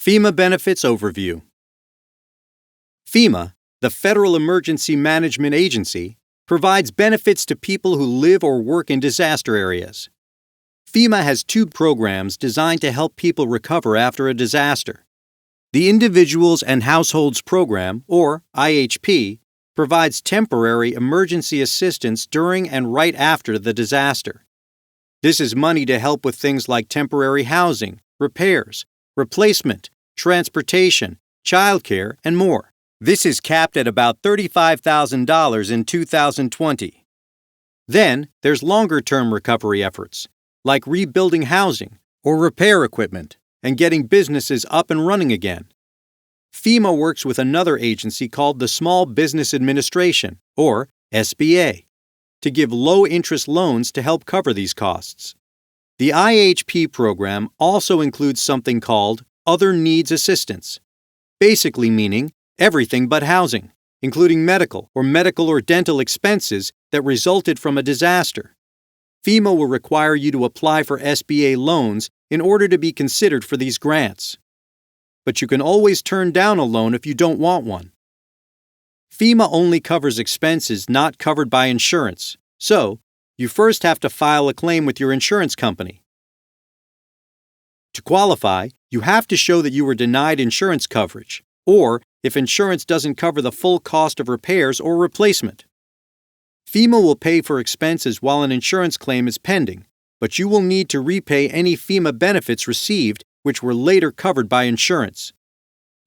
FEMA Benefits Overview. FEMA, the Federal Emergency Management Agency, provides benefits to people who live or work in disaster areas. FEMA has two programs designed to help people recover after a disaster. The Individuals and Households Program, or IHP, provides temporary emergency assistance during and right after the disaster. This is money to help with things like temporary housing, repairs, replacement, transportation, childcare, and more. This is capped at about $35,000 in 2020. Then, there's longer-term recovery efforts, like rebuilding housing or repair equipment and getting businesses up and running again. FEMA works with another agency called the Small Business Administration, or SBA, to give low-interest loans to help cover these costs. The IHP program also includes something called Other Needs Assistance, basically meaning everything but housing, including medical or dental expenses that resulted from a disaster. FEMA will require you to apply for SBA loans in order to be considered for these grants. But you can always turn down a loan if you don't want one. FEMA only covers expenses not covered by insurance, so you first have to file a claim with your insurance company. To qualify, you have to show that you were denied insurance coverage, or if insurance doesn't cover the full cost of repairs or replacement. FEMA will pay for expenses while an insurance claim is pending, but you will need to repay any FEMA benefits received which were later covered by insurance.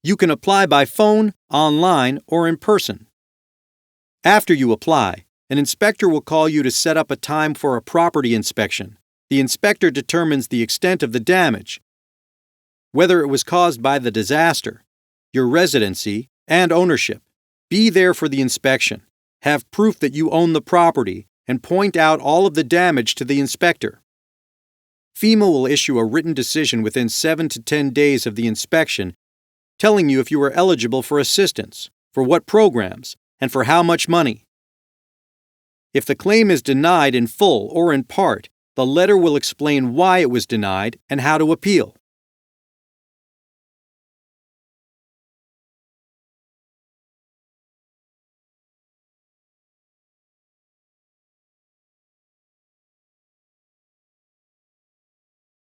You can apply by phone, online, or in person. After you apply, an inspector will call you to set up a time for a property inspection. The inspector determines the extent of the damage, whether it was caused by the disaster, your residency, and ownership. Be there for the inspection. Have proof that you own the property and point out all of the damage to the inspector. FEMA will issue a written decision within 7 to 10 days of the inspection, telling you if you are eligible for assistance, for what programs, and for how much money. If the claim is denied in full or in part, the letter will explain why it was denied and how to appeal.